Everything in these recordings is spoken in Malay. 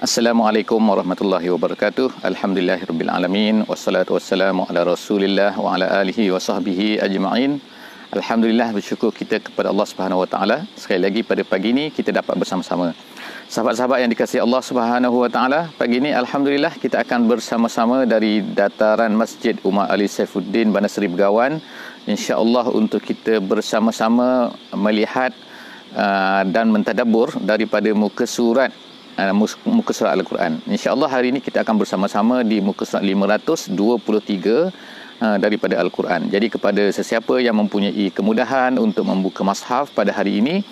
Assalamualaikum warahmatullahi wabarakatuh. Alhamdulillahirabbil alamin wassalatu wassalamu ala Rasulillah wa ala alihi wa sahbihi ajma'in. Alhamdulillah, bersyukur kita kepada Allah Subhanahu wa taala. Sekali lagi pada pagi ini kita dapat bersama-sama. Sahabat-sahabat yang dikasihi Allah Subhanahu wa taala, pagi ini alhamdulillah kita akan bersama-sama dari dataran Masjid Umar Ali Saifuddin Bandar Seri Begawan, insya-Allah untuk kita bersama-sama melihat dan mentadabbur daripada muka surat Al-Quran. InsyaAllah hari ini kita akan bersama-sama di muka surat 523 daripada Al-Quran. Jadi kepada sesiapa yang mempunyai kemudahan untuk membuka mushaf pada hari ini,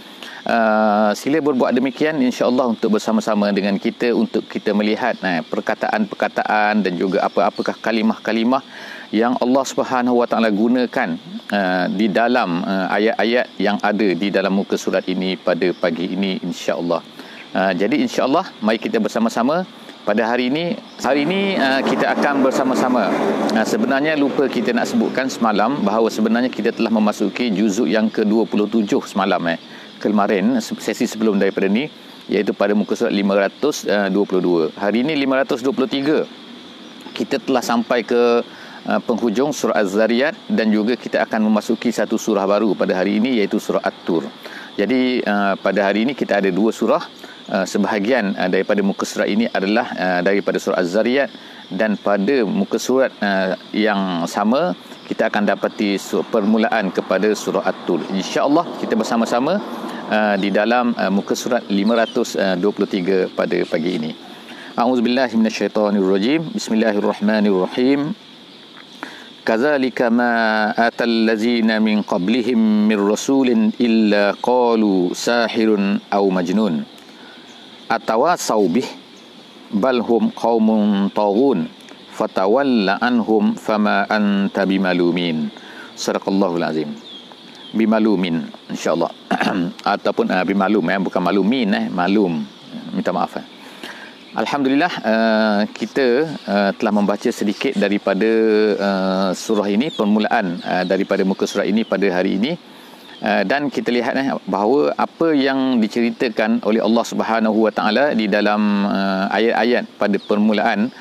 sila berbuat demikian insya-Allah untuk bersama-sama dengan kita untuk kita melihat perkataan-perkataan dan juga apakah kalimah-kalimah yang Allah Subhanahu wa taala gunakan di dalam ayat-ayat yang ada di dalam muka surat ini pada pagi ini insya-Allah. Jadi insya-Allah mari kita bersama-sama pada hari ini. Hari ini kita akan bersama-sama. Sebenarnya lupa kita nak sebutkan semalam bahawa sebenarnya kita telah memasuki juzuk yang ke-27 semalam kemarin, sesi sebelum daripada ni, iaitu pada muka surat 522. Hari ini 523. Kita telah sampai ke penghujung surah Az-Zariyat dan juga kita akan memasuki satu surah baru pada hari ini iaitu surah At-Tur. Jadi pada hari ini kita ada dua surah. Sebahagian daripada muka surat ini adalah daripada surah Az-Zariyat, dan pada muka surat yang sama kita akan dapati permulaan kepada surah At-Tur. InsyaAllah kita bersama-sama di dalam muka surat 523 pada pagi ini. A'udzubillahi minasyaitonirrajim. Bismillahirrahmanirrahim. Kadzalika ma atal ladzina min qablihim min rasulin illa qalu sahirun aw majnun atawasaw bih bal hum qaumun taghun fatawalla anhum fama anta bimalumin. Sadaqallahul azim. Bimalumin insyaallah. Ataupun bimalum, bukan malumin, malum, minta maaf. Alhamdulillah, kita telah membaca sedikit daripada surah ini, permulaan daripada muka surah ini pada hari ini. Dan kita lihat bahawa apa yang diceritakan oleh Allah Subhanahu wa taala di dalam ayat-ayat pada permulaan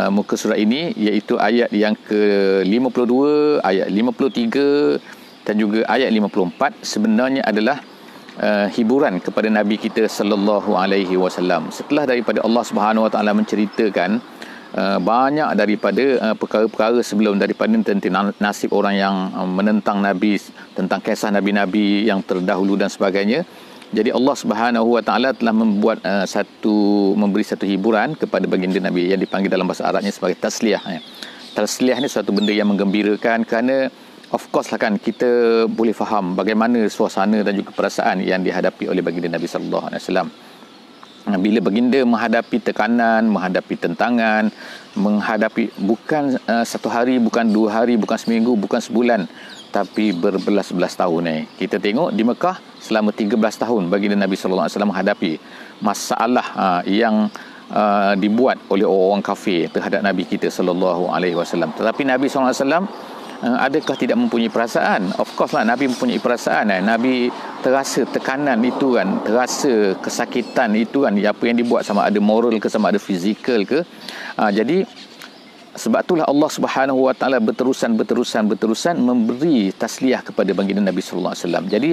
muka surah ini, iaitu ayat yang ke-52, ayat 53 dan juga ayat 54, sebenarnya adalah hiburan kepada Nabi kita sallallahu alaihi wasallam. Setelah daripada Allah Subhanahu wa taala menceritakan banyak daripada perkara-perkara sebelum daripada tentang nasib orang yang menentang Nabi, tentang kisah Nabi-Nabi yang terdahulu dan sebagainya. Jadi Allah Subhanahu wa taala telah membuat memberi satu hiburan kepada baginda Nabi yang dipanggil dalam bahasa Arabnya sebagai tasliyah. Tasliyah ni suatu benda yang menggembirakan, kerana of course lah kan, kita boleh faham bagaimana suasana dan juga perasaan yang dihadapi oleh baginda Nabi sallallahu alaihi wasallam bila baginda menghadapi tekanan, menghadapi tentangan, menghadapi bukan satu hari, bukan 2 hari, bukan seminggu, bukan sebulan, tapi berbelas-belas tahun. Kita tengok di Mekah selama 13 tahun baginda Nabi sallallahu alaihi wasallam menghadapi masalah yang dibuat oleh orang kafir terhadap Nabi kita sallallahu alaihi wasallam. Tetapi Nabi sallallahu alaihi wasallam adakah tidak mempunyai perasaan? Of course lah, Nabi mempunyai perasaan. Nabi terasa tekanan itu kan, terasa kesakitan itu kan, apa yang dibuat, sama ada moral ke, sama ada fizikal ke. Jadi sebab itulah Allah Subhanahu wa taala berterusan memberi tasliyah kepada baginda Nabi sallallahu alaihi wasallam. Jadi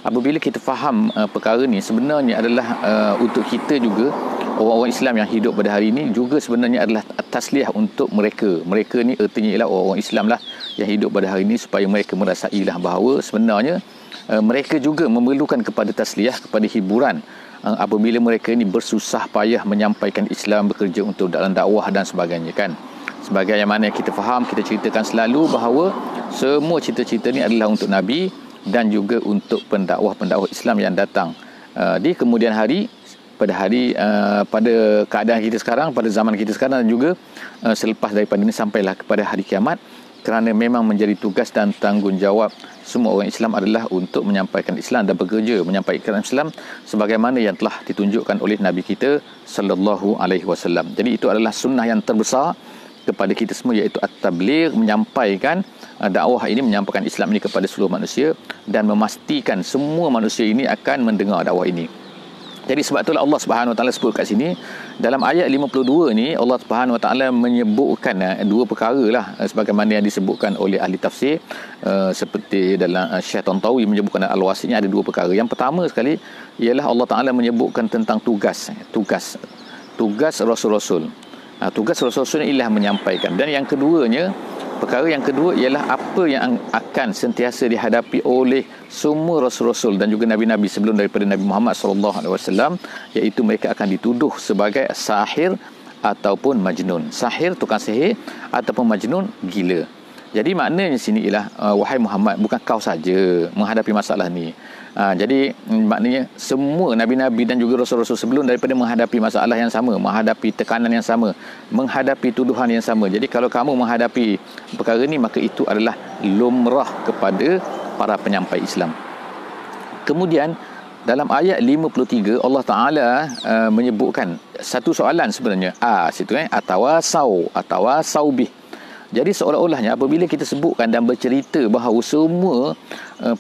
apabila kita faham perkara ni, sebenarnya adalah untuk kita juga, orang-orang Islam yang hidup pada hari ini juga sebenarnya adalah tasliyah untuk mereka. Mereka ni artinya ialah orang-orang Islam lah yang hidup pada hari ini, supaya mereka merasailah bahawa sebenarnya mereka juga memerlukan kepada tasliyah, kepada hiburan apabila mereka ini bersusah payah menyampaikan Islam, bekerja untuk dalam dakwah dan sebagainya kan. Sebagaimana kita faham, kita ceritakan selalu bahawa semua cerita-cerita ni adalah untuk Nabi dan juga untuk pendakwah-pendakwah Islam yang datang di kemudian hari, pada keadaan kita sekarang, pada zaman kita sekarang, dan juga selepas daripada ini sampailah kepada hari kiamat. Kerana memang menjadi tugas dan tanggungjawab semua orang Islam adalah untuk menyampaikan Islam dan bekerja menyampaikan Islam sebagaimana yang telah ditunjukkan oleh Nabi kita sallallahu alaihi wasallam. Jadi itu adalah sunnah yang terbesar kepada kita semua, iaitu at-tabligh, menyampaikan dakwah ini, menyampaikan Islam ini kepada seluruh manusia dan memastikan semua manusia ini akan mendengar dakwah ini. Jadi sebab itulah Allah Subhanahu Wa Taala sebut kat sini dalam ayat 52 ni, Allah Subhanahu Wa Taala menyebutkan dua perkara lah sebagaimana yang disebutkan oleh ahli tafsir, seperti dalam Syekh Tantawi menyebutkan al-Wasitnya ada dua perkara. Yang pertama sekali ialah Allah Taala menyebutkan tentang tugas rasul-rasul. Tugas rasul-rasul ialah menyampaikan. Dan yang keduanya, perkara yang kedua ialah apa yang akan sentiasa dihadapi oleh semua rasul-rasul dan juga nabi-nabi sebelum daripada Nabi Muhammad SAW, iaitu mereka akan dituduh sebagai sahir ataupun majnun. Sahir, tukang sihir, ataupun majnun, gila. Jadi maknanya sini ialah wahai Muhammad, bukan kau saja menghadapi masalah ni. Jadi maknanya semua nabi-nabi dan juga rasul-rasul sebelum daripada menghadapi masalah yang sama, menghadapi tekanan yang sama, menghadapi tuduhan yang sama. Jadi kalau kamu menghadapi perkara ni, maka itu adalah lumrah kepada para penyampai Islam. Kemudian dalam ayat 53 Allah Taala menyebutkan satu soalan sebenarnya. Situ atawasau bih. Jadi seolah-olahnya apabila kita sebutkan dan bercerita bahawa semua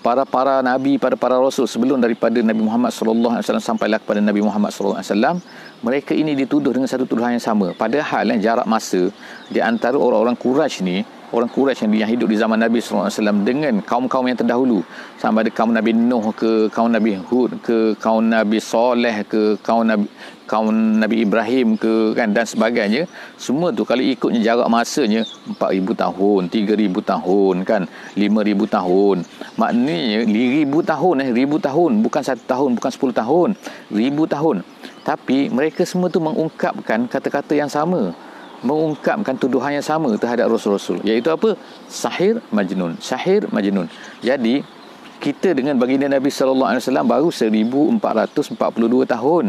para nabi, para rasul sebelum daripada Nabi Muhammad SAW sampailah kepada Nabi Muhammad SAW, mereka ini dituduh dengan satu tuduhan yang sama. Padahal jarak masa di antara orang-orang Quraisy ni, orang Quraisy yang hidup di zaman Nabi SAW dengan kaum-kaum yang terdahulu, sama ada kaum Nabi Nuh ke, kaum Nabi Hud ke, kaum Nabi Saleh ke, kaum Nabi Ibrahim ke, kan, dan sebagainya, semua tu kalau ikutnya jarak masanya 4,000 tahun, 3,000 tahun, kan, 5,000 tahun. Maknanya 1,000 tahun, 1,000 tahun, bukan 1 tahun, bukan 10 tahun, 1,000 tahun. Tapi mereka semua tu mengungkapkan kata-kata yang sama, mengungkapkan tuduhan yang sama terhadap rasul-rasul, iaitu apa? Sahir majnun. Jadi kita dengan baginda Nabi SAW baru 1442 tahun,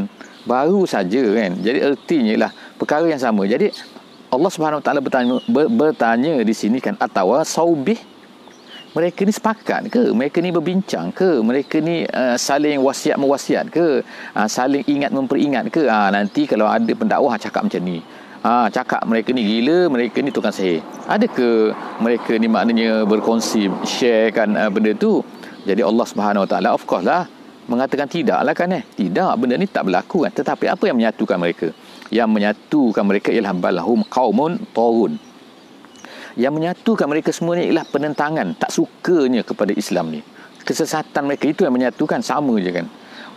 baru saja, kan. Jadi ertinya lah perkara yang sama. Jadi Allah Subhanahu Wa Taala bertanya di sini, kan, atawasaubih, mereka ni sepakat ke? Mereka ni berbincang ke? Mereka ni saling wasiat-mewasiat ke? Saling ingat memperingat ke? Nanti kalau ada pendakwah cakap macam ni, cakap mereka ni gila, mereka ni tukang sihir. Adakah mereka ni maknanya berkongsi, sharekan benda tu? Jadi Allah Subhanahu Wa Taala of course lah mengatakan tidaklah, kan, tidak, benda ni tak berlaku, kan. Tetapi apa yang menyatukan mereka? Yang menyatukan mereka ialah balhum qaumun tarun. Yang menyatukan mereka semuanya ialah penentangan, tak sukanya kepada Islam ni. Kesesatan mereka itu yang menyatukan, sama je, kan.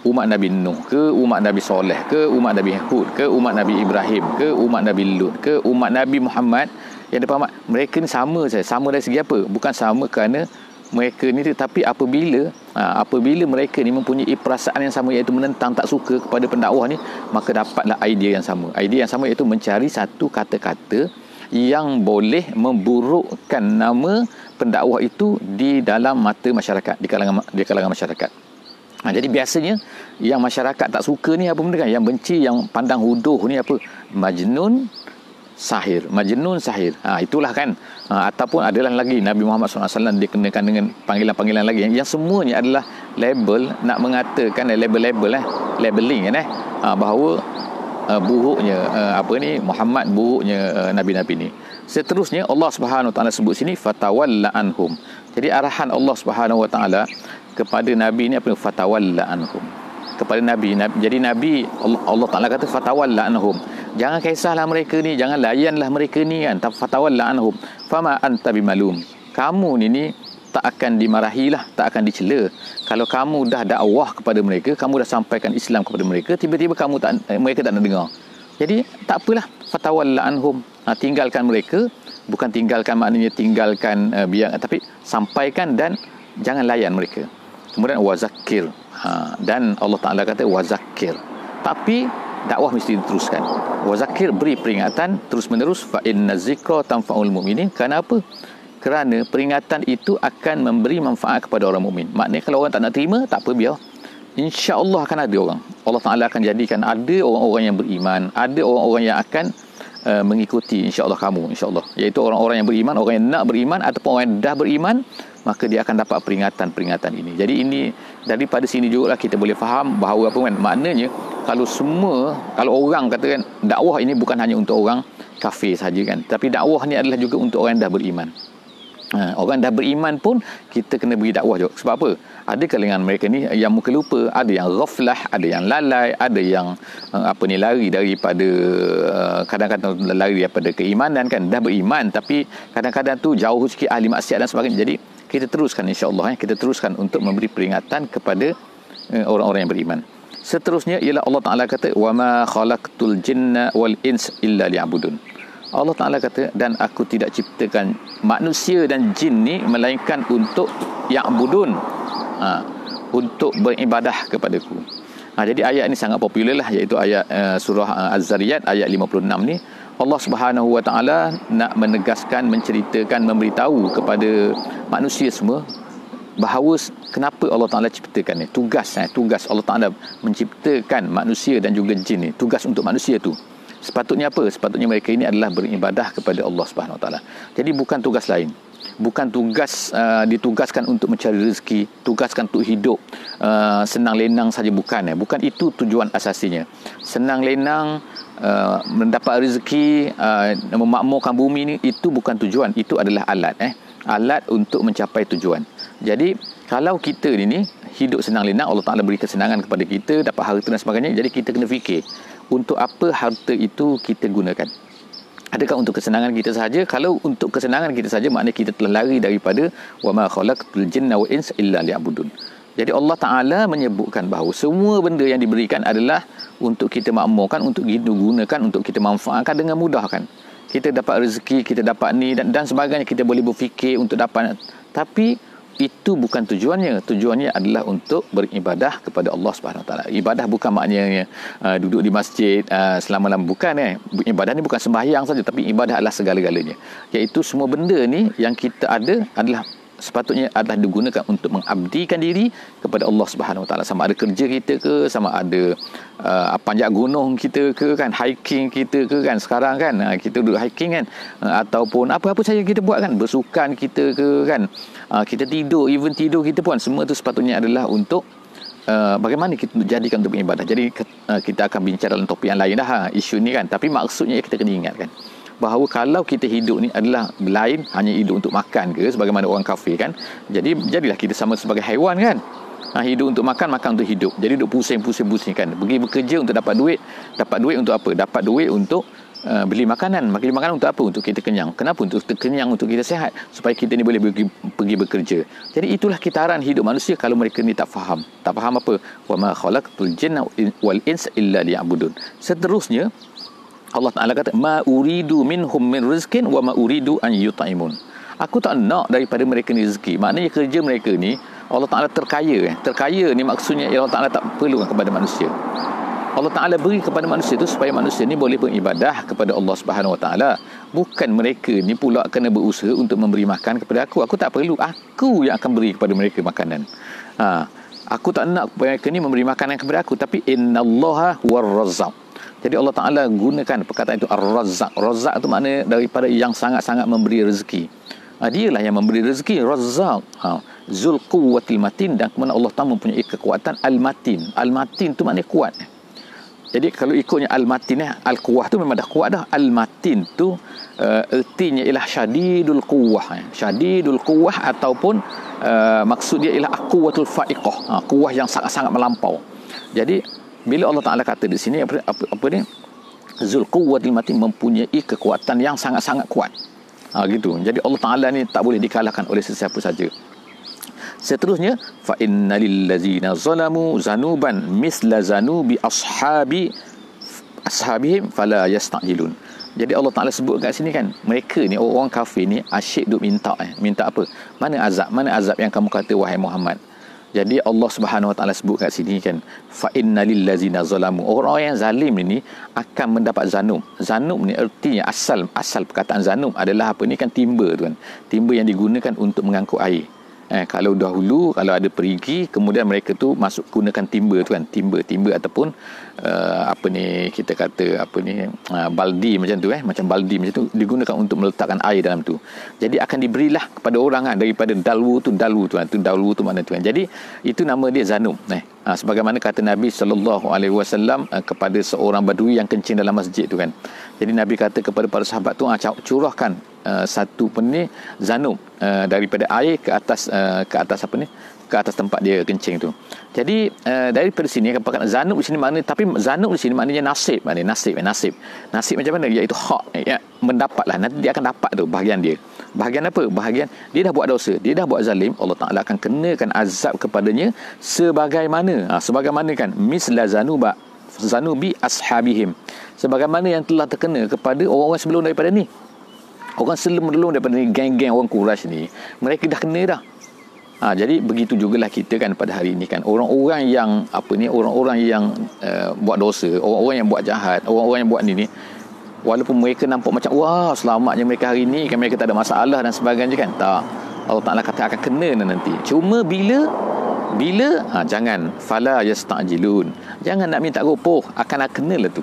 Umat Nabi Nuh ke, umat Nabi Saleh ke, umat Nabi Hud ke, umat Nabi Ibrahim ke, umat Nabi Lut ke, umat Nabi Muhammad, yang depan mereka ni sama saja. Sama dari segi apa? Bukan sama kerana mereka ni, tetapi apabila mereka ni mempunyai perasaan yang sama, iaitu menentang, tak suka kepada pendakwah ni, maka dapatlah idea yang sama. Idea yang sama iaitu mencari satu kata-kata yang boleh memburukkan nama pendakwah itu di dalam mata masyarakat, di kalangan masyarakat. Jadi biasanya yang masyarakat tak suka ni apa benda, kan? Yang benci, yang pandang huduh ni apa? Majnun sahir. Itulah, kan. Ataupun adalah lagi Nabi Muhammad SAW dikenakan dengan panggilan-panggilan lagi yang semuanya adalah label, nak mengatakan labeling, kan, bahawa buruknya Muhammad, buruknya nabi-nabi ni. Seterusnya Allah Subhanahu Wa Taala sebut sini fatawalla anhum. Jadi arahan Allah Subhanahu Wa Taala kepada nabi ni apa? Fatawalla anhum. Kepada nabi. Jadi nabi, Allah Taala kata fatawalla anhum. Jangan kisahlah mereka ni, jangan layanlah mereka ni, kan. Fatawalla anhum. Fama anta bimalum. Kamu ni tak akan dimarahilah, tak akan dicela. Kalau kamu dah dakwah kepada mereka, kamu dah sampaikan Islam kepada mereka, tiba-tiba mereka tak nak dengar. Jadi tak apalah, fatawalla anhum. Tinggalkan mereka, bukan tinggalkan maknanya tinggalkan biar, tapi sampaikan dan jangan layan mereka. Kemudian wazakir, dan Allah Ta'ala kata wazakir, tapi dakwah mesti diteruskan. Wazakir, beri peringatan terus menerus. Fa inna zikra tanfa'ul mu'minin. Kerana apa? Kerana peringatan itu akan memberi manfaat kepada orang mukmin. Maknanya kalau orang tak nak terima, tak apa, biar. InsyaAllah akan ada orang. Allah Ta'ala akan jadikan ada orang-orang yang beriman, ada orang-orang yang akan mengikuti insyaAllah kamu, insyaAllah, iaitu orang-orang yang beriman, orang yang nak beriman ataupun orang yang dah beriman, maka dia akan dapat peringatan-peringatan ini. Jadi ini daripada sini juga lah kita boleh faham bahawa apa, kan, maknanya kalau orang katakan dakwah ini bukan hanya untuk orang kafir saja, kan, tapi dakwah ni adalah juga untuk orang yang dah beriman. Orang dah beriman pun kita kena beri dakwah juga. Sebab apa? Ada kalangan mereka ni yang muka lupa, ada yang ghaflah, ada yang lalai, ada yang lari daripada kadang-kadang lari daripada keimanan kan. Dah beriman tapi kadang-kadang tu jauh sikit ahli maksiat dan sebagainya. Jadi kita teruskan insya-Allah kita teruskan untuk memberi peringatan kepada orang-orang yang beriman. Seterusnya ialah Allah Taala kata wa ma khalaqtul jinna wal ins illa liya'budun. Allah Ta'ala kata, dan aku tidak ciptakan manusia dan jin ni melainkan untuk ya'budun, untuk beribadah kepadaku. Jadi ayat ni sangat popular lah, iaitu ayat surah Az-Zariyat ayat 56 ni. Allah Subhanahu Wa Ta'ala nak menegaskan, menceritakan, memberitahu kepada manusia semua bahawa kenapa Allah Ta'ala ciptakan ni. Tugas Allah Ta'ala menciptakan manusia dan juga jin ni. Tugas untuk manusia tu sepatutnya apa? Sepatutnya mereka ini adalah beribadah kepada Allah Subhanahu Wa Taala. Jadi bukan tugas lain. Bukan tugas ditugaskan untuk mencari rezeki, tugaskan untuk hidup senang lenang saja, bukan. Bukan itu tujuan asasinya. Senang lenang mendapat rezeki, memakmurkan bumi ni, itu bukan tujuan. Itu adalah alat alat untuk mencapai tujuan. Jadi kalau kita ni hidup senang lenang, Allah Ta'ala beri kesenangan kepada kita, dapat harta dan sebagainya, jadi kita kena fikir untuk apa harta itu kita gunakan. Adakah untuk kesenangan kita sahaja? Kalau untuk kesenangan kita sahaja, maknanya kita telah lari daripada wa ma khalaqtul jinna wal insa illa liya'budun. Jadi Allah Ta'ala menyebutkan bahawa semua benda yang diberikan adalah untuk kita makmurkan, untuk kita gunakan, untuk kita manfaatkan dengan mudah kan. Kita dapat rezeki, kita dapat ni dan sebagainya, kita boleh berfikir untuk dapat, tapi itu bukan tujuannya. Tujuannya adalah untuk beribadah kepada Allah Subhanahu Wa Taala. Ibadah bukan maknanya duduk di masjid selama-lama, bukan. Ibadah ni bukan sembahyang saja, tapi ibadah adalah segala-galanya. Iaitu semua benda ni yang kita ada adalah sepatutnya adalah digunakan untuk mengabdikan diri kepada Allah Subhanahu Wa Taala. Sama ada kerja kita ke, sama ada panjat gunung kita ke kan, hiking kita ke kan, sekarang kan kita duduk hiking kan, ataupun apa-apa saja kita buat kan, bersukan kita ke kan, kita tidur, even tidur kita pun, semua tu sepatutnya adalah untuk bagaimana kita jadikan untuk beribadah. Jadi kita akan bincang dalam topik yang lain dah isu ni kan, tapi maksudnya kita kena ingatkan bahawa kalau kita hidup ni adalah lain hanya hidup untuk makan ke, sebagaimana orang kafir kan, jadilah kita sama sebagai haiwan kan. Hidup untuk makan, makan untuk hidup. Jadi duduk pusing kan, pergi bekerja untuk dapat duit untuk apa? Dapat duit untuk beli makanan untuk apa? Untuk kita kenyang. Kenapa? Untuk kita kenyang, untuk kita sihat, supaya kita ni boleh pergi bekerja. Jadi itulah kitaran hidup manusia kalau mereka ni tak faham apa? Wa ma khalaqtul jinna wal insa illa liya'budun. Seterusnya Allah Ta'ala kata ma uridu minhum min rizkin wa ma uridu an yut'imun. Aku tak nak daripada mereka ni rezeki. Maknanya kerja mereka ni Allah Ta'ala terkaya. Terkaya ni maksudnya Allah Ta'ala tak perlu kepada manusia. Allah Ta'ala beri kepada manusia tu supaya manusia ni boleh beribadah kepada Allah Subhanahu Wa Ta'ala. Bukan mereka ni pula kena berusaha untuk memberi makan kepada aku. Aku tak perlu. Aku yang akan beri kepada mereka makanan. Aku tak nak mereka ni memberi makanan kepada aku, tapi innallaha war-razzaq. Jadi Allah Ta'ala gunakan perkataan itu Ar-Razzaq. Razzaq itu makna daripada yang sangat-sangat memberi rezeki. Dialah yang memberi rezeki, Razzaq. Zul Quwwatil Matin, dan kemudian Allah Ta'ala mempunyai kekuatan Al-Matin. Al-Matin itu maknanya kuat. Jadi kalau ikutnya Al-Matin, Al-Quwah tu memang dah kuat dah. Al-Matin tu ertinya ialah Syadidul Quwah. Syadidul Quwah ataupun maksud dia ialah Quwwatul Fa'iqah. Kuwah yang sangat-sangat melampau. Jadi bila Allah Ta'ala kata di sini apa ni? Zul Quwwatil Matin, mempunyai kekuatan yang sangat-sangat kuat. Gitu. Jadi Allah Ta'ala ni tak boleh dikalahkan oleh sesiapa saja. Seterusnya fa innalil ladzina zalamu zanuban misla zanubi ashabihim fala yasta'jilun. Jadi Allah Ta'ala sebut kat sini kan, mereka ni orang kafir ni asyik duk minta apa? Mana azab yang kamu kata wahai Muhammad? Jadi Allah Subhanahu Wa Taala sebut kat sini kan, fa innalil ladzina zalamu, orang yang zalim ini akan mendapat zanub. Zanub ni artinya asal perkataan zanub adalah apa ni kan, timba tu kan. Timba yang digunakan untuk mengangkut air. Kalau dahulu kalau ada perigi, kemudian mereka tu masuk gunakan timba tu kan, timba ataupun apa ni kita kata apa ni baldi macam tu macam baldi macam tu digunakan untuk meletakkan air dalam tu. Jadi akan diberilah kepada orang daripada dalwu tu makna tu kan. Jadi itu nama dia zanub sebagaimana kata Nabi SAW kepada seorang badui yang kencing dalam masjid tu kan. Jadi Nabi kata kepada para sahabat tu curahkan satu zanub daripada air ke atas ke atas tempat dia kencing tu. Jadi daripada sini perkataan zanub di sini makna, tapi zanub di sini maknanya nasib, nasib macam mana, iaitu hak mendapatlah, nanti dia akan dapat tu bahagian dia. Bahagian apa? Bahagian dia dah buat dosa, dia dah buat zalim, Allah Taala akan kenakan azab kepadanya sebagaimana kan misla zanubi ashabihim, sebagaimana yang telah terkena kepada orang-orang sebelum daripada ni. Orang sebelum daripada ni, geng-geng orang Quraisy ni, mereka dah kena dah. Jadi begitu jugalah kita kan pada hari ini kan, orang-orang yang orang-orang yang buat dosa, orang-orang yang buat jahat, orang-orang yang buat ni walaupun mereka nampak macam wah selamatnya mereka hari ini kan, mereka tak ada masalah dan sebagainya kan, tak, Allah Taala kata akan kena nanti. Cuma bila jangan fala yasta'jilun, jangan nak minta ropoh, akan kenalah tu,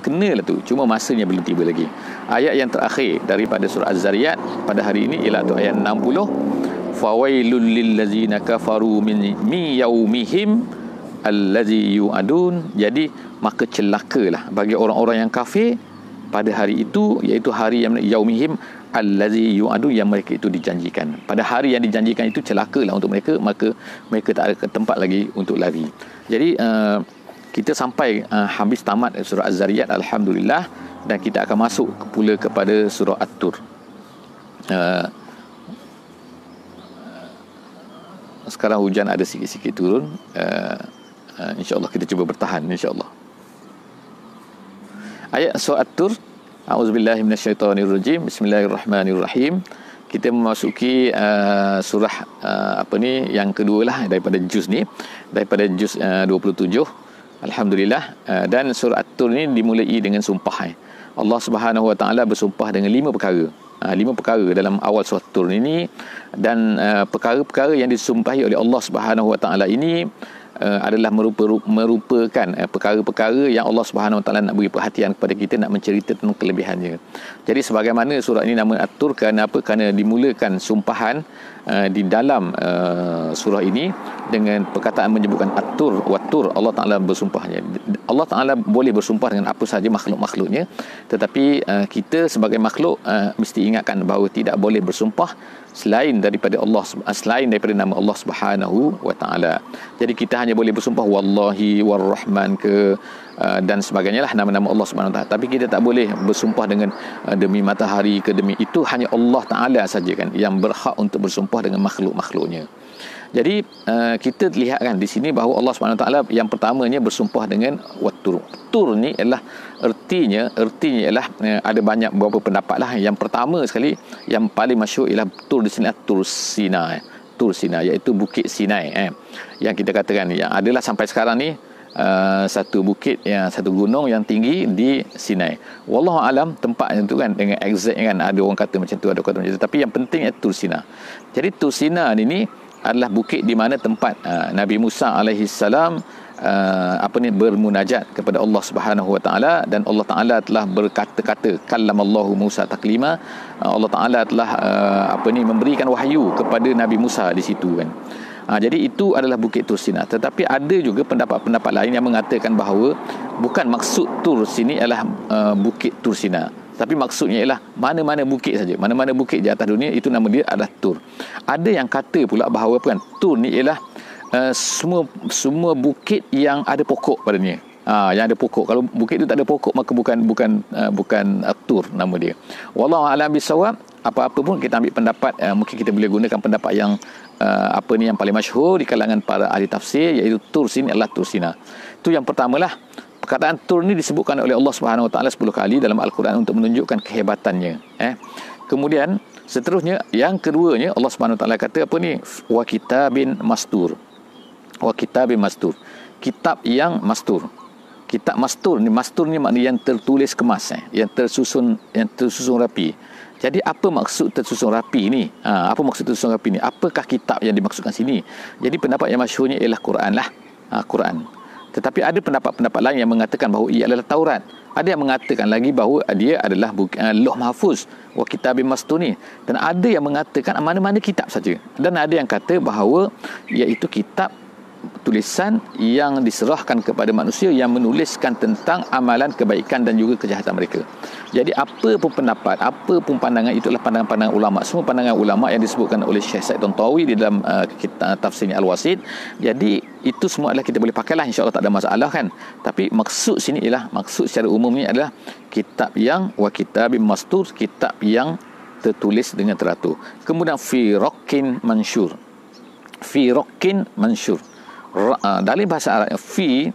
cuma masanya belum tiba lagi. Ayat yang terakhir daripada surah Az-Zariyat pada hari ini ialah tu ayat 60, fawailul lillazina kafaru min yaumihim allazi yu'adun. Jadi maka celakalah bagi orang-orang yang kafir pada hari itu, iaitu hari yang yaumihim allazi yu'adun, yang mereka itu dijanjikan. Pada hari yang dijanjikan itu celakalah untuk mereka, maka mereka tak ada tempat lagi untuk lari. Jadi kita sampai habis tamat surah Az-Zariyat, alhamdulillah, dan kita akan masuk pula kepada surah At-Tur. Sekarang hujan ada sikit-sikit turun. InsyaAllah kita cuba bertahan, insyaAllah. Ayat surah At-Tur. A'udzubillahi minasyaitonirrajim. Bismillahirrahmanirrahim. Kita memasuki surah yang kedua lah daripada juz ni, daripada juz 27. Alhamdulillah. Dan surah At-Tur ni dimulai dengan sumpah. Allah Subhanahu Wa Taala bersumpah dengan 5 perkara. 5 perkara dalam awal surah Tur ini, dan perkara-perkara yang disumpahi oleh Allah Subhanahu Wa Taala ini adalah merupakan perkara-perkara yang Allah Subhanahu Wa Taala nak beri perhatian kepada kita, nak mencerita tentang kelebihannya. Jadi sebagaimana surah ini nama At-Tur, kerana apa? Kerana dimulakan sumpahan di dalam surah ini dengan perkataan menyebutkan At-Tur wa Tur. Allah Taala bersumpahnya. Allah Taala boleh bersumpah dengan apa sahaja makhluk-makhluknya, tetapi kita sebagai makhluk mesti ingatkan bahawa tidak boleh bersumpah selain daripada Allah, selain daripada nama Allah Subhanahu Wa Taala. Jadi kita hanya boleh bersumpah wallahi warrahman ke dan sebagainya lah, nama-nama Allah Subhanahu Wa Taala. Tapi kita tak boleh bersumpah dengan demi matahari ke demi itu, hanya Allah Taala saja kan yang berhak untuk bersumpah dengan makhluk-makhluknya. Jadi kita lihat kan di sini bahawa Allah Subhanahu Wa Taala yang pertamanya bersumpah dengan Wat-Tur. Tur ni ialah ertinya ialah ada banyak beberapa pendapat lah. Yang pertama sekali yang paling masyhur ialah Tur di sini Tur Sinai. Tur Sinai iaitu Bukit Sinai yang kita katakan yang adalah sampai sekarang ni satu bukit, satu gunung yang tinggi di Sinai. Wallahu alam tempat itu kan dengan exact kan, ada orang kata macam tu, ada orang kata macam tu, tapi yang penting Tur Sinai. Jadi Tur Sinai ini adalah bukit di mana tempat Nabi Musa alaihi salam bermunajat kepada Allah Subhanahu Wa Taala, dan Allah Taala telah berkata-kata, kallamallahu Musa taklima. Allah Taala telah memberikan wahyu kepada Nabi Musa di situ kan. Jadi itu adalah Bukit Tur Sinai. Tetapi ada juga pendapat-pendapat lain yang mengatakan bahawa bukan maksud Tur sini adalah Bukit Tur Sinai, tapi maksudnya ialah mana-mana bukit saja, mana-mana bukit di atas dunia itu nama dia adalah Tur. Ada yang kata pula bahawa Tur ni ialah semua bukit yang ada pokok padanya. Yang ada pokok. Kalau bukit itu tak ada pokok, maka bukan Tur nama dia. Wallahu a'lam bissawab. Apa-apa pun kita ambil pendapat, mungkin kita boleh gunakan pendapat yang yang paling masyhur di kalangan para ahli tafsir, iaitu Tur sini adalah Tur Sinai. Itu yang pertamalah. Perkataan Tur ni disebutkan oleh Allah Subhanahu Wa Taala 10 kali dalam Al-Quran untuk menunjukkan kehebatannya. Kemudian seterusnya yang keduanya Allah Subhanahu Wa Taala kata wa kitabin mastur. Wa kitabin mastur. Kitab yang mastur. Kitab mastur ni maknanya yang tertulis kemas, yang tersusun rapi. Jadi apa maksud tersusun rapi ni? Apa maksud tersusun rapi ni? Apakah kitab yang dimaksudkan sini? Jadi pendapat yang masyhurnya ialah Quran lah. Quran. Tetapi ada pendapat-pendapat lain yang mengatakan bahawa ia adalah Taurat. Ada yang mengatakan lagi bahawa dia adalah Lauh Mahfuz wa kitabim mastuni, dan ada yang mengatakan mana-mana kitab saja, dan ada yang kata bahawa iaitu kitab tulisan yang diserahkan kepada manusia yang menuliskan tentang amalan kebaikan dan juga kejahatan mereka. Jadi apa pun pendapat, apa pun pandangan, itulah pandangan-pandangan ulama. Semua pandangan ulama yang disebutkan oleh Syekh Said Tantawi di dalam kitab tafsirnya Al-Wasit. Jadi itu semua adalah kita boleh pakailah, insya-Allah tak ada masalah kan. Tapi maksud sini ialah, maksud secara umumnya adalah kitab yang wa kitabim mastur, kitab yang tertulis dengan teratur. Kemudian fi raqin mansyur. Fi raqin mansyur. Dalam bahasa Arab, fi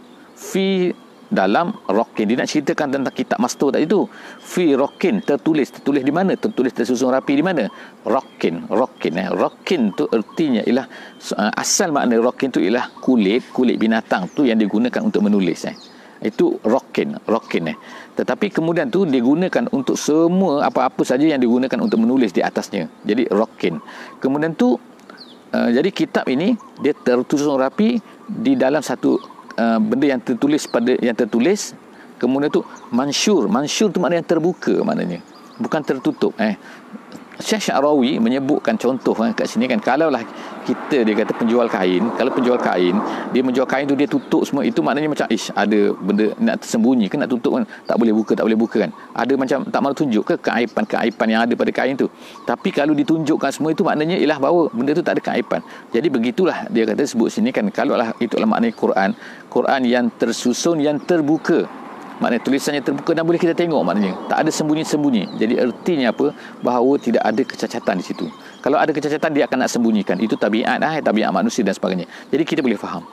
dalam raqin, dia nak ceritakan tentang kitab mastur tadi tu. Fi raqin, tertulis di mana? Tertulis tersusun rapi di mana? Raqin tu artinya ialah asal makna raqin tu ialah kulit binatang tu yang digunakan untuk menulis. Itu raqin. Tetapi kemudian tu digunakan untuk semua apa-apa saja yang digunakan untuk menulis di atasnya. Jadi raqin. Kemudian tu jadi kitab ini dia tersusun rapi di dalam satu benda yang tertulis. Kemudian tu mansyur tu maknanya yang terbuka, maknanya bukan tertutup. Syekh Sya'rawi menyebutkan contoh kat sini kan, kalaulah kita, dia kata penjual kain, kalau penjual kain dia menjual kain tu dia tutup semua, itu maknanya macam ada benda nak tersembunyi ke, nak tutup kan, tak boleh buka kan, ada macam tak mahu tunjuk ke keaiban yang ada pada kain tu. Tapi kalau ditunjukkan semua, itu maknanya ialah bahawa benda tu tak ada keaiban. Jadi begitulah dia kata sebut sini kan, kalaulah itulah maknanya Quran yang tersusun, yang terbuka, maknanya tulisannya terbuka dan boleh kita tengok, maknanya tak ada sembunyi-sembunyi. Jadi artinya apa? Bahawa tidak ada kecacatan di situ. Kalau ada kecacatan, dia akan nak sembunyikan. Itu tabiat manusia dan sebagainya. Jadi kita boleh faham.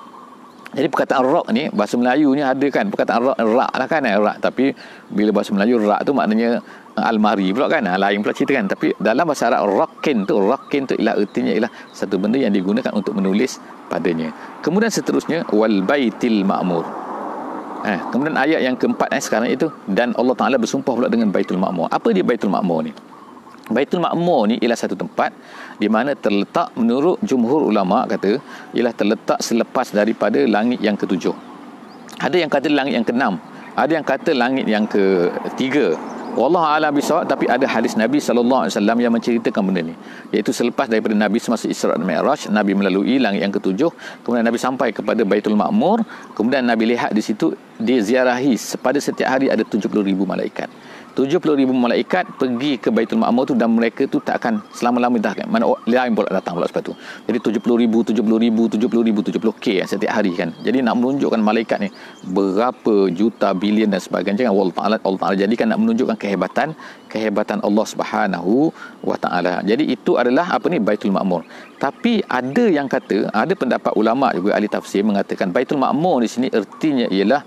Jadi perkataan rak ni, bahasa Melayu ni ada kan perkataan rak lah kan, rak. Tapi bila bahasa Melayu rak tu maknanya almari pula kan, lain pula cerita kan. Tapi dalam bahasa Arab raqin tu ialah artinya ialah satu benda yang digunakan untuk menulis padanya. Kemudian seterusnya wal baitil ma'mur. Kemudian ayat yang keempat sekarang itu, dan Allah Ta'ala bersumpah pula dengan Baitul Ma'mur. Apa dia Baitul Ma'mur ni? Baitul Ma'mur ni ialah satu tempat di mana terletak, menurut jumhur ulama kata, ialah terletak selepas daripada langit yang ketujuh. Ada yang kata langit yang keenam, ada yang kata langit yang ketiga. Wallahu a'lam bishawab. Tapi ada hadis Nabi SAW yang menceritakan benda ni, iaitu selepas daripada Nabi semasa Isra' dan Mi'raj, Nabi melalui langit yang ketujuh, kemudian Nabi sampai kepada Baitul Ma'mur, kemudian Nabi lihat di situ diziarahi pada setiap hari ada 70,000 malaikat. 70,000 malaikat pergi ke Baitul Ma'mur tu, dan mereka tu tak akan selama-lama dah kan. Mana lain pula datang pula sebab tu. Jadi 70,000 70K setiap hari kan. Jadi nak menunjukkan malaikat ni berapa juta bilion dan sebagainya. Allah Ta'ala jadikan nak menunjukkan kehebatan Allah Subhanahu wa Ta'ala. Jadi itu adalah Baitul Ma'mur. Tapi ada yang kata, ada pendapat ulama juga ahli tafsir mengatakan Baitul Ma'mur di sini artinya ialah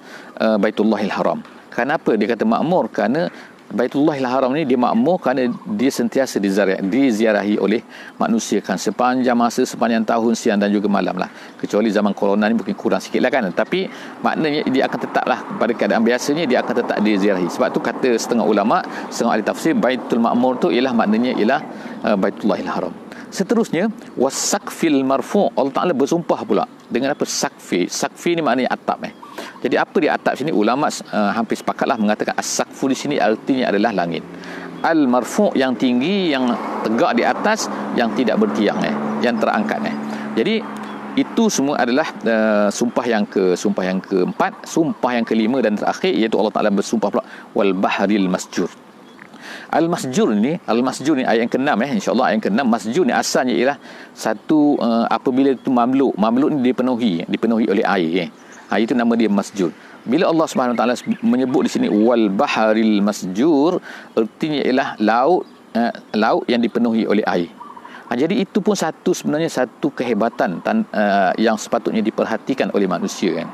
Baitullahil Haram. Kenapa dia kata makmur? Kerana Baitullahil Haram ni dia makmur kerana dia sentiasa diziarahi oleh manusia kan, sepanjang masa, sepanjang tahun, siang dan juga malam lah. Kecuali zaman corona ni mungkin kurang sikit lah kan. Tapi maknanya dia akan tetaplah pada keadaan biasanya, dia akan tetap diziarahi. Sebab tu kata setengah ulama, setengah ahli tafsir, Baitul Ma'mur tu ialah maknanya ialah Baitullahil Haram. Seterusnya wasaqfil marfu'. Allah Ta'ala bersumpah pula dengan apa? Saqfi ni maknanya atap. Jadi apa dia atap sini? Ulama hampir sepakatlah mengatakan as-saqfu di sini artinya adalah langit. Al-marfu' yang tinggi, yang tegak di atas, yang tidak bertiang, yang terangkat. Jadi itu semua adalah sumpah yang keempat. Sumpah yang kelima dan terakhir, iaitu Allah Ta'ala bersumpah pula wal bahril masjur. Al-masjur ni ayat yang ke-6 insya-Allah ayat yang ke-6. Masjur ni asalnya ialah satu apabila itu mamluk ni dipenuhi oleh air. Itu nama dia masjur. Bila Allah Subhanahu Wa Taala menyebut di sini wal baharil masjur, artinya ialah laut yang dipenuhi oleh air. Jadi itu pun sebenarnya satu kehebatan yang sepatutnya diperhatikan oleh manusia kan.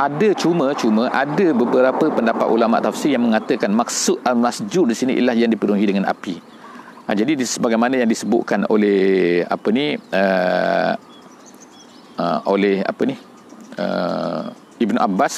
Ada cuma ada beberapa pendapat ulama tafsir yang mengatakan maksud al-masjur di sini ialah yang dipenuhi dengan api. Jadi sebagaimana yang disebutkan oleh Ibn Abbas,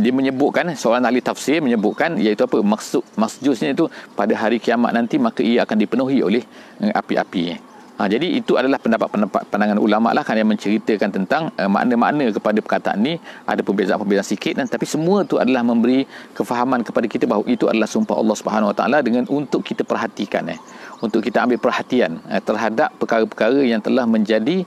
dia menyebutkan, seorang ahli tafsir menyebutkan, iaitu apa maksud masjur sini itu pada hari kiamat nanti, maka ia akan dipenuhi oleh api-api. Jadi itu adalah pendapat-pendapat pandangan ulama lah kan, yang menceritakan tentang makna-makna kepada perkataan ni. Ada perbezaan-perbezaan sikit, dan tapi semua tu adalah memberi kefahaman kepada kita bahawa itu adalah sumpah Allah Subhanahu Wa Taala, dengan untuk kita perhatikan, untuk kita ambil perhatian terhadap perkara-perkara yang telah menjadi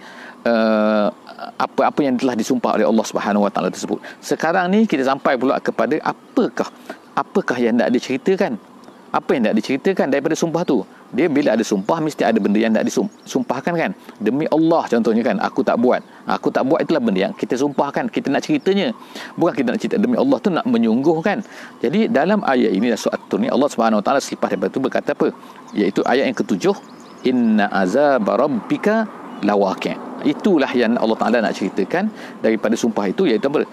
apa-apa yang telah disumpah oleh Allah Subhanahu Wa Taala tersebut. Sekarang ni kita sampai pula kepada apakah yang nak diceritakan. Apa yang nak diceritakan daripada sumpah tu? Dia bila ada sumpah, mesti ada benda yang nak disumpahkan kan. Demi Allah contohnya kan, aku tak buat itulah benda yang kita sumpahkan, kita nak ceritanya. Bukan kita nak cerita demi Allah tu nak menyungguhkan. Jadi dalam ayat ini, surah At-Tur ni, Allah Subhanahu Wa Taala selepas daripada tu berkata apa? Iaitu ayat yang ke-7, inna azab rabbika lawaqi'. Itulah yang Allah Ta'ala nak ceritakan daripada sumpah itu, iaitu apa?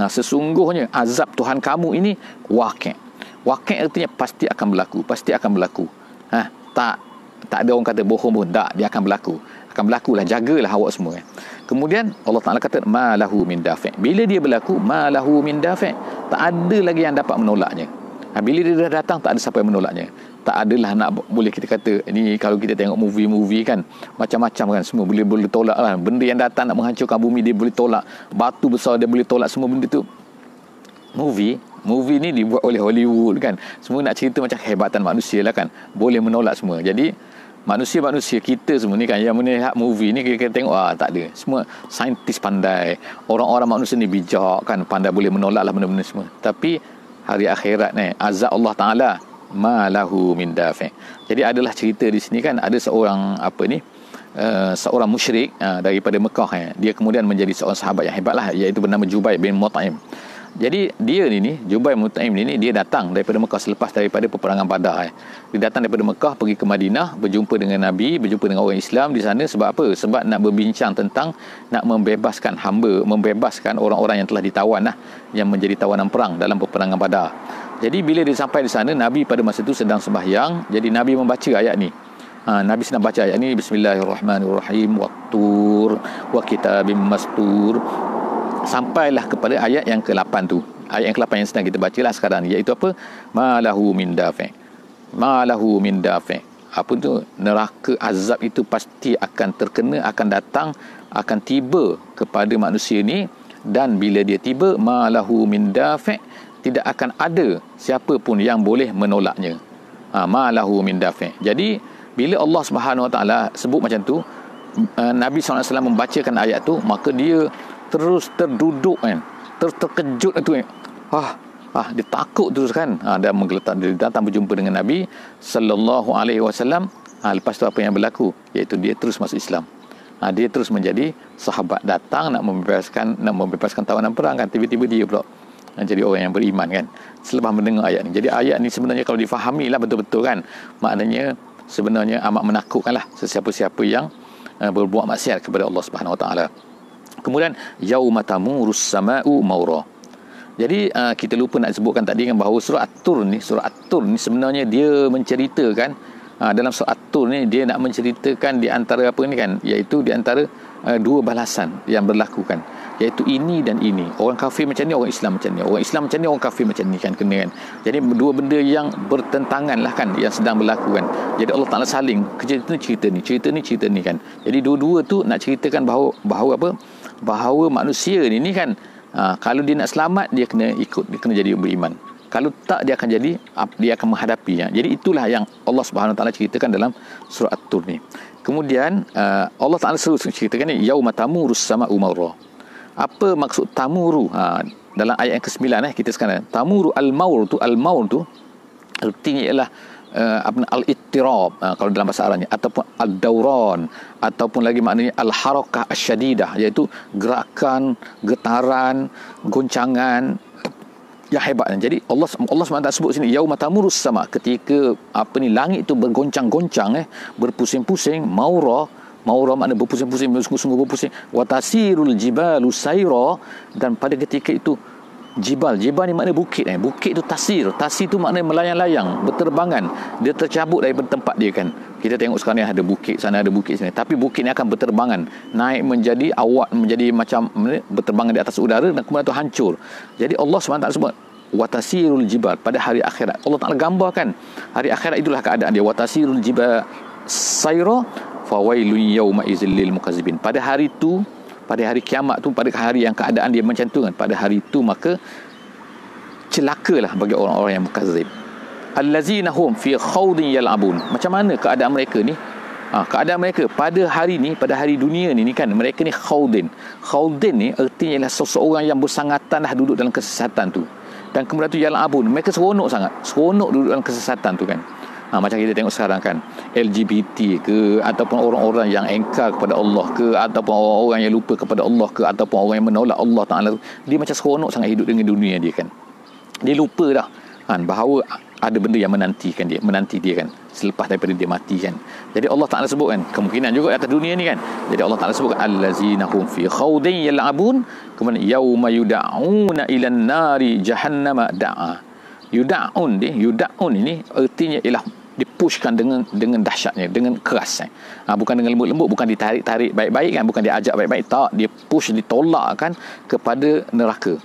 Sesungguhnya azab Tuhan kamu ini waqi'. Waqi' artinya pasti akan berlaku. Tak ada orang kata bohong pun, tak, dia akan berlakulah, jagalah awak semua. Kemudian Allah Ta'ala kata ma lahu min dafi'. Bila dia berlaku, ma lahu min dafi', tak ada lagi yang dapat menolaknya. Bila dia dah datang, tak ada siapa yang menolaknya. Tak adalah boleh kita kata ni, kalau kita tengok movie kan, macam-macam kan, semua boleh tolak lah. Benda yang datang nak menghancurkan bumi, dia boleh tolak. Batu besar dia boleh tolak. Semua benda tu movie ni dibuat oleh Hollywood kan. Semua nak cerita macam kehebatan manusia lah kan, boleh menolak semua. Jadi manusia kita semua ni kan, yang melihat movie ni, kita tengok tak ada. Semua saintis pandai, orang-orang manusia ni bijak kan, pandai boleh menolak lah benda-benda semua. Tapi hari akhirat ni, azab Allah Ta'ala ma lahu min dafi'. Jadi adalah cerita di sini kan, ada seorang seorang musyrik daripada Mekah. Dia kemudian menjadi seorang sahabat yang hebat lah, iaitu bernama Jubair bin Mut'im. Jadi dia ni Jubair bin Mut'im ni, dia datang daripada Mekah selepas daripada peperangan Badar. Dia datang daripada Mekah pergi ke Madinah, berjumpa dengan Nabi, berjumpa dengan orang Islam di sana. Sebab apa? Sebab nak berbincang tentang nak membebaskan orang-orang yang telah ditawan yang menjadi tawanan perang dalam peperangan Badar. Jadi bila dia sampai di sana, Nabi pada masa itu sedang sembahyang. Jadi Nabi membaca ayat ni. Nabi sedang baca ayat ni, Bismillahirrahmanirrahim, Wat-Tur wa kitabim mastur. Sampailah kepada ayat yang ke-8 tu. Ayat yang ke-8 yang sedang kita bacalah sekarang ni, iaitu apa? Ma lahu min dafi'. Apa tu? Neraka azab itu pasti akan terkena, akan datang, akan tiba kepada manusia ni. Dan bila dia tiba, ma lahu min dafi', tidak akan ada siapa pun yang boleh menolaknya. Ma lahu min dafi'. Jadi bila Allah Subhanahu Wa Taala sebut macam tu, Nabi SAW membacakan ayat tu, maka dia terus terduduk kan, terkejut tu dia takut terus kan. Dan menggeletar, dia datang berjumpa dengan Nabi sallallahu alaihi wasallam. Lepas tu apa yang berlaku, iaitu dia terus masuk Islam. Dia terus menjadi sahabat, datang nak membebaskan tawanan perang kan. Tiba-tiba dia pula jadi orang yang beriman kan, selepas mendengar ayat ni. Jadi ayat ni sebenarnya kalau difahami lah betul-betul kan, maknanya sebenarnya amat menakutkanlah sesiapa-siapa yang berbuat maksiat kepada Allah Subhanahu Wa Taala. Kemudian yauma tamurus sama'u maura. Jadi kita lupa nak sebutkan tadi kan, bahawa surah At-Tur ni sebenarnya dia menceritakan dalam surah At-Tur ni, dia nak menceritakan di antara apa ni kan, iaitu di antara dua balasan yang berlaku kan, iaitu ini dan ini. Orang kafir macam ni, orang Islam macam ni. Orang Islam macam ni, orang kafir macam ni kan, kena kan. Jadi dua benda yang bertentangan lah kan, yang sedang berlaku kan. Jadi Allah Ta'ala saling cerita ni kan. Jadi dua-dua tu nak ceritakan bahawa apa? Bahawa manusia ni kan, kalau dia nak selamat, dia kena jadi beriman. Kalau tak, dia akan menghadapinya. Jadi itulah yang Allah Subhanahu Wa Taala ceritakan dalam surah At-Tur ni. Kemudian Allah Ta'ala ceritakan ni, yauma tamurus sama'u maura. Apa maksud tamuru? Dalam ayat yang ke-9 kita sekarang, tamuru al-maur tu artinya ialah al-ittirab kalau dalam bahasa Arabnya, ataupun ad-dauran, ataupun lagi maknanya al-harakah asy-syadidah, iaitu gerakan, getaran, goncangan yang hebat. Jadi Allah SWT sebut sini yauma tamurus sama, ketika langit itu bergoncang-goncang, berpusing-pusing. Maura makna berpusing-pusing, sungguh-sungguh berpusing. Wa tasirul jibalu sayra, dan pada ketika itu jibal ni makna bukit. Bukit itu tasir tu makna melayang-layang, berterbangan. Dia tercabut daripada tempat dia kan. Kita tengok sekarang ni ada bukit sana, ada bukit sini, tapi bukit ni akan berterbangan, naik menjadi awak, menjadi macam berterbangan di atas udara, dan kemudian tu hancur. Jadi Allah SWT sebut watasirul jibal pada hari akhirat. Allah Ta'ala gambarkan hari akhirat itulah keadaan dia. Watasirul jibal sayra fawailun yauma idzil lil mukazzibin. Pada hari tu, pada hari kiamat tu, pada hari yang keadaan dia macam tu kan, pada hari tu maka celakalah bagi orang-orang yang mukazzib. Allazina hum fi khawdin yal'abun. Macam mana keadaan mereka ni? Keadaan mereka pada hari ni, pada hari dunia ni kan, mereka ni khawdin. Khawdin ni artinya ialah seseorang yang bersangatan dah duduk dalam kesesatan tu. Dan kemudian tu yal'abun, mereka seronok sangat, seronok duduk dalam kesesatan tu kan. Macam kita tengok sekarang kan, LGBT ke, ataupun orang-orang yang engkar kepada Allah ke, ataupun orang-orang yang lupa kepada Allah ke, ataupun orang yang menolak Allah Ta'ala, dia macam seronok sangat hidup dengan dunia dia kan. Dia lupa dah bahawa ada benda yang menanti dia kan, selepas daripada dia mati kan. Jadi Allah Ta'ala sebut kan, kemungkinan juga atas dunia ni kan. Jadi Allah Ta'ala sebut allazina hum fi khawdin yal'abun, kemudian yauma yud'auna ilan nari jahannama da'a. Yud'aun ini artinya ialah dipushkan dengan dahsyatnya, dengan keras bukan dengan lembut-lembut, bukan ditarik-tarik baik-baik kan, bukan diajak baik-baik, tak, dia push, ditolakkan kepada neraka.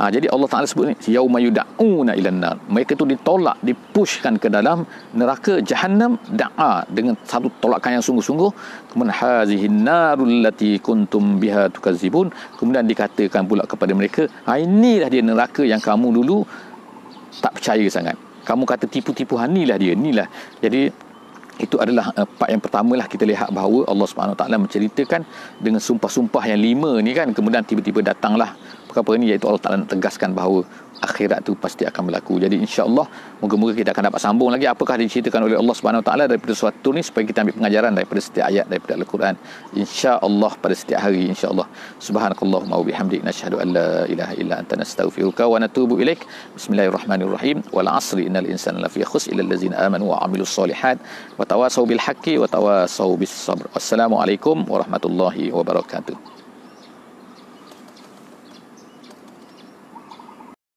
Jadi Allah Ta'ala sebut ni yauma yud'auna ilan nar, mereka tu ditolak, dipushkan ke dalam neraka jahannam da'a, dengan satu tolakan yang sungguh-sungguh. Kemudian hazihin narul lati kuntum biha tukazzibun, kemudian dikatakan pula kepada mereka, inilah dia neraka yang kamu dulu tak percaya sangat, kamu kata tipu-tipu, inilah dia, inilah. Jadi itu adalah part yang pertama lah, kita lihat bahawa Allah Subhanahu Wa Taala menceritakan dengan sumpah-sumpah yang 5 ni kan, kemudian tiba-tiba datanglah perkara ni, iaitu Allah Ta'ala nak tegaskan bahawa akhirat tu pasti akan berlaku. Jadi insya-Allah moga-moga kita akan dapat sambung lagi apakah diceritakan oleh Allah Subhanahu Wa Taala daripada suatu ni, supaya kita ambil pengajaran daripada setiap ayat daripada Al-Quran, insya-Allah, pada setiap hari insya-Allah. Subhanakallahumma wa bihamdik, nashhadu an la ilaha illa anta, nastaghfiruka wa natubu ilaik. Bismillahirrahmanirrahim. Wal 'asri innal insana lafi khusr illa allazina amanu wa 'amilus solihat wa tawasaw bil haqqi wa tawasaw bis sabr. Wassalamualaikum warahmatullahi wabarakatuh.